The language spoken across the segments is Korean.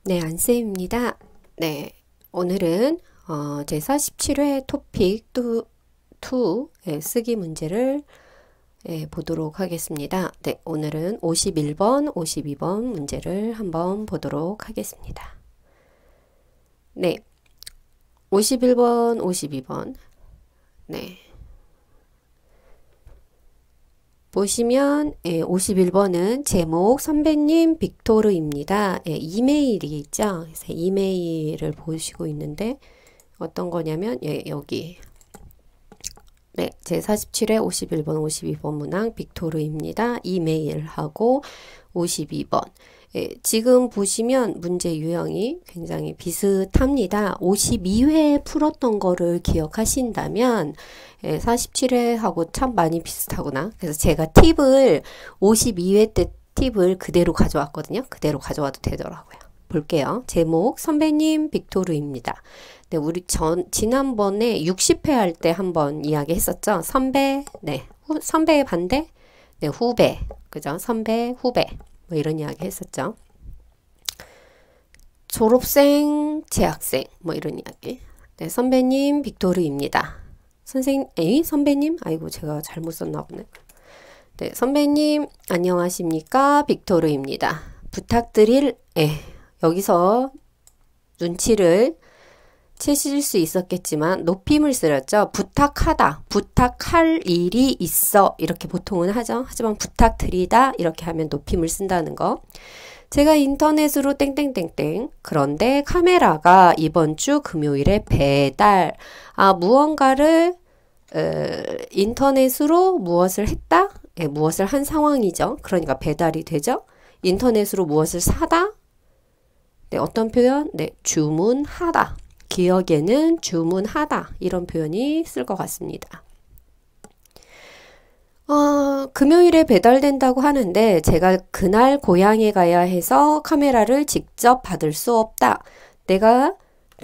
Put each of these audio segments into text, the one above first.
네, 안쌤입니다. 네, 오늘은 제47회 토픽 2의 쓰기 문제를 보도록 하겠습니다. 네, 오늘은 51번, 52번 문제를 한번 보도록 하겠습니다. 네, 51번, 52번. 네. 보시면 51번은 제목 선배님 빅토르입니다. 이메일이 있죠. 그래서 이메일을 보시고 있는데 어떤 거냐면 여기 네, 제47회 51번 52번 문항 빅토르입니다. 이메일하고 52번 지금 보시면 문제 유형이 굉장히 비슷합니다. 52회 풀었던 거를 기억하신다면 47회하고 참 많이 비슷하구나. 그래서 제가 팁을 52회 때 팁을 그대로 가져왔거든요. 그대로 가져와도 되더라고요. 볼게요. 제목 선배님 빅토르입니다. 네, 우리 지난번에 60회 할 때 한번 이야기 했었죠. 선배, 네, 선배의 반대, 네, 후배, 그죠? 선배, 후배, 뭐 이런 이야기 했었죠. 졸업생, 재학생, 뭐 이런 이야기. 네, 선배님 빅토르입니다. 선배님? 아이고, 제가 잘못 썼나 보네. 네, 선배님, 안녕하십니까? 빅토르입니다. 여기서 눈치를 채실 수 있었겠지만 높임을 쓰였죠. 부탁하다, 부탁할 일이 있어 이렇게 보통은 하죠. 하지만 부탁드리다 이렇게 하면 높임을 쓴다는 거. 제가 인터넷으로 땡땡땡땡 그런데 카메라가 이번 주 금요일에 배달 무언가를 인터넷으로 무엇을 했다? 무엇을 한 상황이죠. 그러니까 배달이 되죠. 인터넷으로 무엇을 사다? 네, 어떤 표현? 네, 주문하다. 기억에는 주문하다 이런 표현이 쓸 것 같습니다. 금요일에 배달된다고 하는데 제가 그날 고향에 가야 해서 카메라를 직접 받을 수 없다. 내가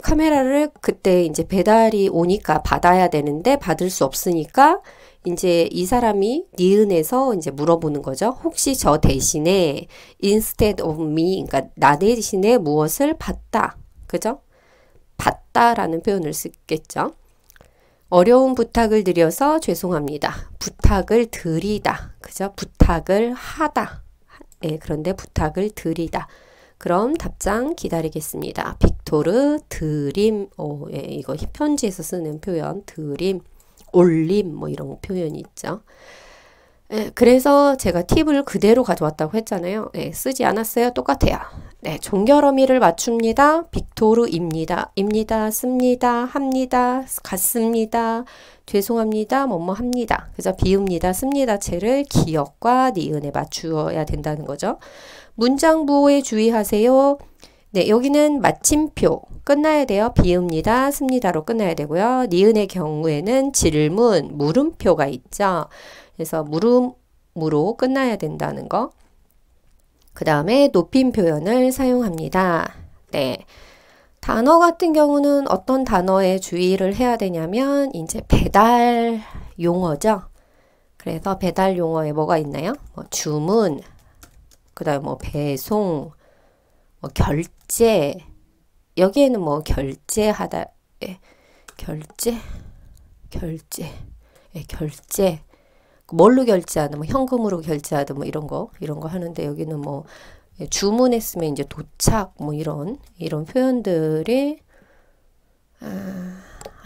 카메라를 그때 이제 배달이 오니까 받아야 되는데 받을 수 없으니까 이제 이 사람이 니은에서 이제 물어보는 거죠. 혹시 저 대신에 instead of me, 그러니까 나 대신에 무엇을 받다. 그죠? 받다라는 표현을 쓰겠죠. 어려운 부탁을 드려서 죄송합니다. 부탁을 드리다. 그죠? 부탁을 하다. 그런데 부탁을 드리다. 그럼 답장 기다리겠습니다. 빅토르 드림. 이거 편지에서 쓰는 표현. 드림, 올림 뭐 이런 표현이 있죠. 그래서 제가 팁을 그대로 가져왔다고 했잖아요. 쓰지 않았어요. 똑같아요. 네, 종결어미를 맞춥니다. 빅토르입니다. 입니다. 씁니다. 합니다. 같습니다. 죄송합니다. 뭐뭐 합니다. 그죠? 비웁니다. 씁니다. 채를 기억과 니은에 맞추어야 된다는 거죠. 문장 부호에 주의하세요. 네, 여기는 마침표 끝나야 돼요. 비웁니다. 씁니다로 끝나야 되고요. 니은의 경우에는 질문, 물음표가 있죠. 그래서 물음으로 끝나야 된다는 거. 그 다음에 높임 표현을 사용합니다. 네. 단어 같은 경우는 어떤 단어에 주의를 해야 되냐면 이제 배달 용어죠. 그래서 배달 용어에 뭐가 있나요? 주문, 그 다음에 배송, 결제. 여기에는 결제하다, 결제. 뭘로 결제하든 현금으로 현금으로 이런 거 하는데 여기는 주문했으면 이제 도착 이런 표현들이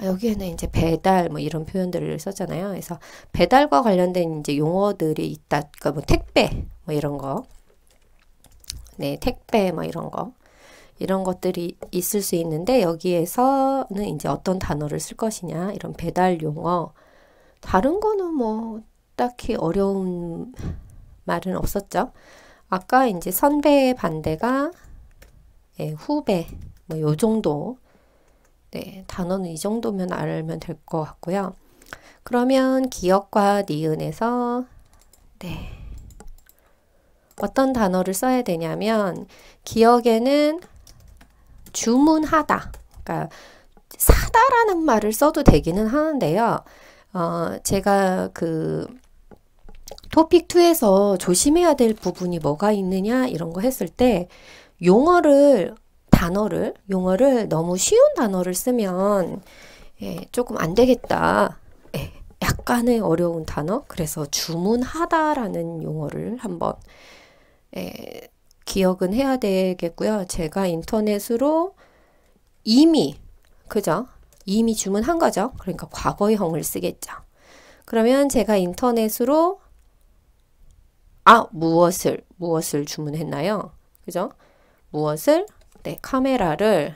여기에는 이제 배달 이런 표현들을 썼잖아요. 그래서 배달과 관련된 이제 용어들이 있다. 그러니까 택배 이런 거. 네, 택배 이런 것들이 있을 수 있는데 여기에서는 이제 어떤 단어를 쓸 것이냐 이런 배달 용어. 다른 거는 딱히 어려운 말은 없었죠. 아까 이제 선배의 반대가 후배 요 정도. 네, 단어는 이 정도면 알면 될 것 같고요. 그러면 기억과 니은에서 네. 어떤 단어를 써야 되냐면 기억에는 주문하다. 그러니까 사다라는 말을 써도 되기는 하는데요. 제가 토픽 2에서 조심해야 될 부분이 뭐가 있느냐 이런 거 했을 때 용어를 단어를, 용어를 너무 쉬운 단어를 쓰면 조금 안 되겠다. 약간의 어려운 단어. 그래서 주문하다라는 용어를 한번 기억은 해야 되겠고요. 제가 인터넷으로 이미, 그죠? 이미 주문한 거죠. 그러니까 과거형을 쓰겠죠. 그러면 제가 인터넷으로 무엇을 주문했나요? 그죠? 무엇을? 네, 카메라를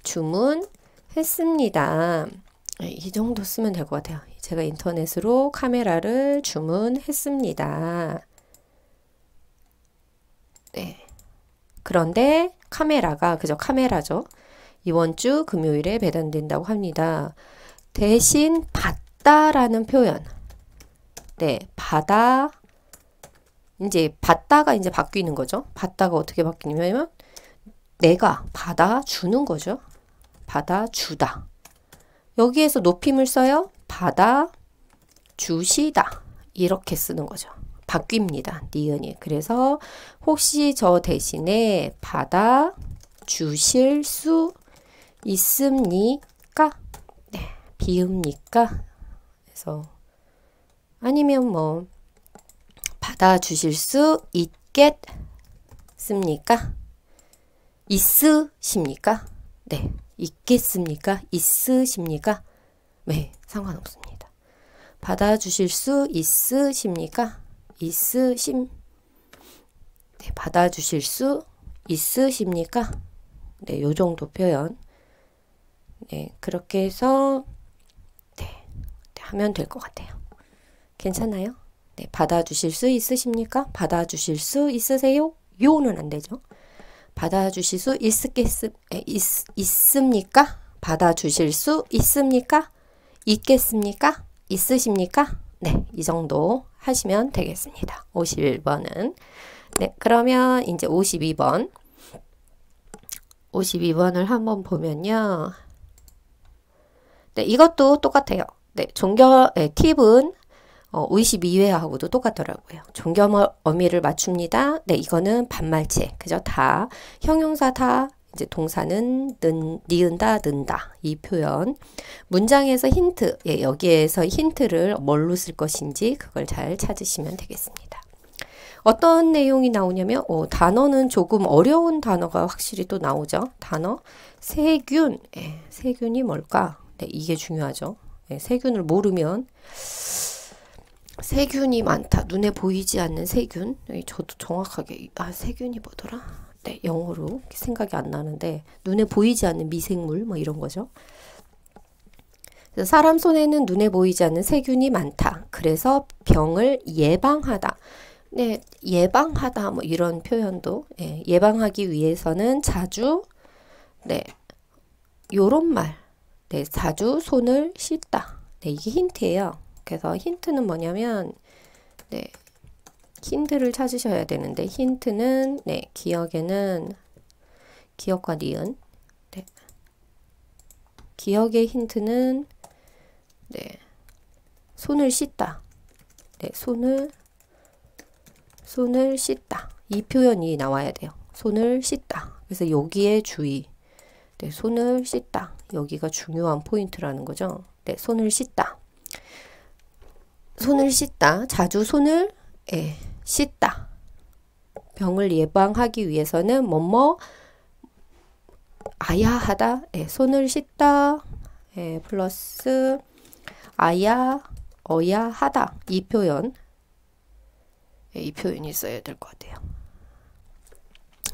주문했습니다. 이 정도 쓰면 될 것 같아요. 제가 인터넷으로 카메라를 주문했습니다. 네. 그런데 카메라가, 그죠? 카메라죠. 이번 주 금요일에 배달된다고 합니다. 대신 받다라는 표현. 네, 받다가 이제 바뀌는 거죠. 받다가 어떻게 바뀌냐면 내가 받아주는 거죠. 받아주다. 여기에서 높임을 써요. 받아주시다. 이렇게 쓰는 거죠. 바뀝니다. 니은이. 그래서 혹시 저 대신에 받아주실 수 있습니까? 네, 비읍니까? 그래서 아니면 뭐 받아주실 수 있겠습니까? 있으십니까? 네, 있겠습니까? 있으십니까? 네, 상관없습니다. 받아주실 수 있으십니까? 네, 받아주실 수 있으십니까? 네, 요 정도 표현. 네, 그렇게 해서 네, 하면 될 것 같아요. 괜찮아요? 네, 받아주실 수 있으십니까? 받아주실 수 있으세요? 요는 안 되죠. 받아주실 수 있습니까? 받아주실 수 있습니까? 있겠습니까? 있으십니까? 네, 이 정도 하시면 되겠습니다. 51번은. 네, 그러면 이제 52번. 52번을 한번 보면요. 네, 이것도 똑같아요. 네, 팁은 52회하고도 똑같더라고요. 종결 어미를 맞춥니다. 네, 이거는 반말체. 그죠? 다. 형용사 다. 이제 동사는 니은다, 는다. 이 표현. 문장에서 힌트. 예, 여기에서 힌트를 뭘로 쓸 것인지 그걸 잘 찾으시면 되겠습니다. 어떤 내용이 나오냐면 단어는 조금 어려운 단어가 확실히 또 나오죠. 단어. 세균. 예, 세균이 뭘까? 네, 이게 중요하죠. 예, 세균을 모르면 세균이 많다. 눈에 보이지 않는 세균. 저도 정확하게 세균이 뭐더라? 네, 영어로 생각이 안 나는데 눈에 보이지 않는 미생물 뭐 이런 거죠. 그래서 사람 손에는 눈에 보이지 않는 세균이 많다. 그래서 병을 예방하다. 네, 예방하다 뭐 이런 표현도 예방하기 위해서는 자주 요런 말. 네, 자주 손을 씻다. 네, 이게 힌트예요. 그래서 힌트는 뭐냐면 힌트를 찾으셔야 되는데 힌트는 기억에는 기억과 니은 기억의 힌트는 손을 씻다. 손을 씻다. 이 표현이 나와야 돼요. 손을 씻다. 그래서 여기에 주의. 손을 씻다. 여기가 중요한 포인트라는 거죠. 손을 씻다. 손을 씻다. 자주 손을 씻다. 병을 예방하기 위해서는 뭐뭐 아야 하다. 손을 씻다. 플러스 아야 어야 하다. 이 표현. 이 표현이 있어야 될 것 같아요.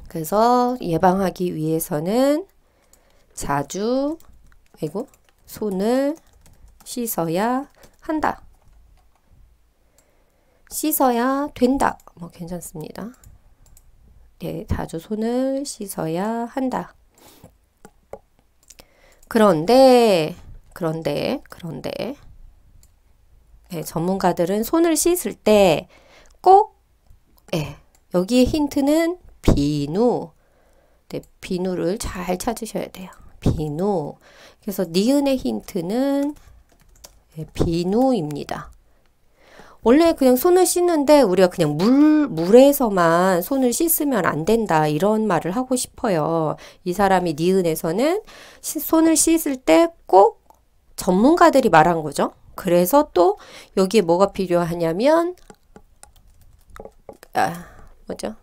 그래서 예방하기 위해서는 자주 손을 씻어야 한다. 씻어야 된다. 뭐 괜찮습니다. 네, 자주 손을 씻어야 한다. 그런데 전문가들은 손을 씻을 때 꼭 여기에 힌트는 비누. 비누를 잘 찾으셔야 돼요. 비누. 그래서 니은의 힌트는 비누입니다. 원래 그냥 손을 씻는데 우리가 그냥 물에서만 손을 씻으면 안 된다. 이런 말을 하고 싶어요. 이 사람이 니은에서는 손을 씻을 때 꼭 전문가들이 말한 거죠. 그래서 또 여기에 뭐가 필요하냐면, 뭐죠?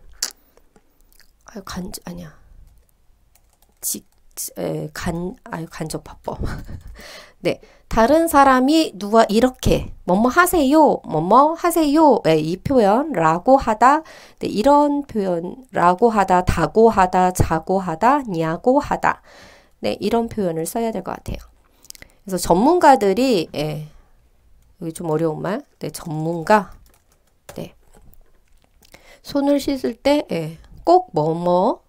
아니야. 간접화법. 네. 다른 사람이 누가 이렇게 뭐뭐 하세요, 뭐뭐 하세요, 네, 이 표현 라고 하다, 네, 이런 표현 라고 하다, 다고 하다, 자고 하다, 냐고 하다, 네, 이런 표현을 써야 될 것 같아요. 그래서 전문가들이 여기 좀 어려운 말, 네, 전문가, 네, 손을 씻을 때 꼭 뭐뭐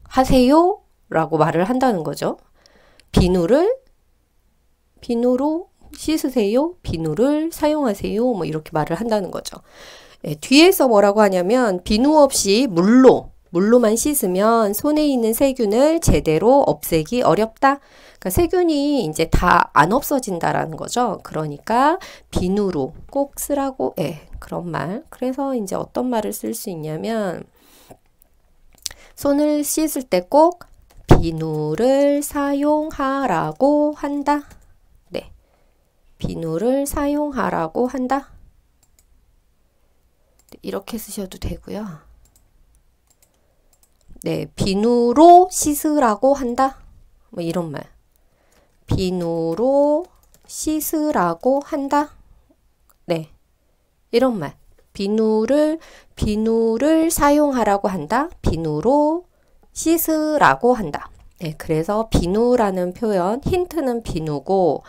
하세요 라고 말을 한다는 거죠. 비누로 씻으세요. 비누를 사용하세요. 뭐 이렇게 말을 한다는 거죠. 뒤에서 뭐라고 하냐면 비누 없이 물로만 씻으면 손에 있는 세균을 제대로 없애기 어렵다. 그러니까 세균이 이제 다 안 없어진다라는 거죠. 그러니까 비누로 꼭 쓰라고 그런 말. 그래서 이제 어떤 말을 쓸 수 있냐면 손을 씻을 때 꼭 비누를 사용하라고 한다. 비누를 사용하라고 한다. 이렇게 쓰셔도 되고요. 네, 비누로 씻으라고 한다. 뭐 이런 말. 비누로 씻으라고 한다. 네, 이런 말. 비누를 사용하라고 한다. 비누로 씻으라고 한다. 네, 그래서 비누라는 표현, 힌트는 비누고,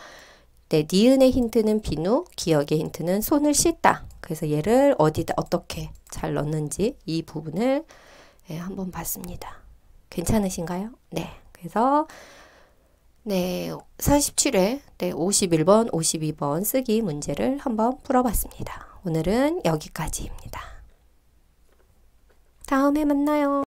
네, 니은의 힌트는 비누, 기억의 힌트는 손을 씻다. 그래서 얘를 어디다 어떻게 잘 넣는지 이 부분을 한번 봤습니다. 괜찮으신가요? 네. 그래서 네, 47회, 네, 51번, 52번 쓰기 문제를 한번 풀어봤습니다. 오늘은 여기까지입니다. 다음에 만나요.